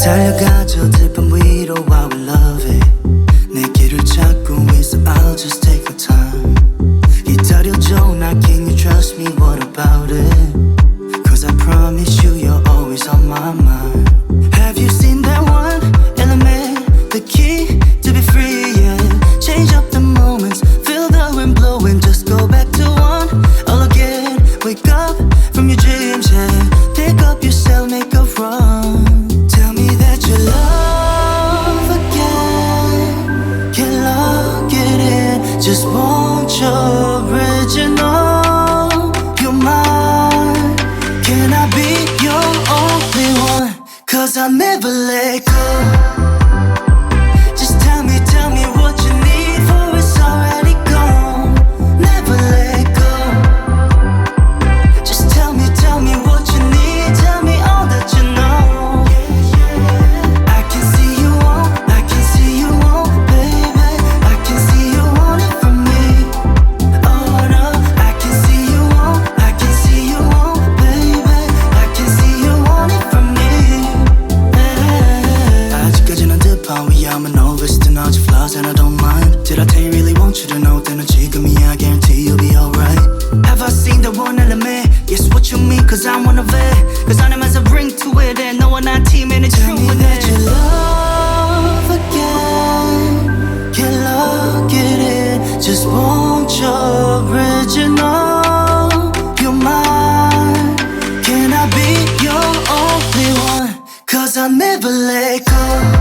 달려가 저 들판 위로 while we love it 내 길을 찾고 있어 I'll just take my time 기다려줘 now can you trust me what about it Cause I promise you you're always on my mind Have you seen that one element the key to be free yeah change up the moments feel the wind blowing just go back to one all again wake up from your dreams yeah pick up yourself make a run tell me that you love again can't lock it in just want your original you're mine can I be your only one cause I'll never let go just tell me what you need for it's already gone never let go just tell me what you need tell me all that you know I can see you want baby I can see you want it from me oh no I can see you want baby I can see you want it from me 아직까지는 듯한 위야 I'm an novice to know your flaws and I don't mind Did I tell you really want you to know 때는 지금이야 I guarantee you'll be alright Have I seen the one element Yes what you mean cause I'm one of it Cause I'm as a ring to it and no one on team and it's true with that you love again can't lock it in just want your original you're mine can I be your only one cause I'll never let go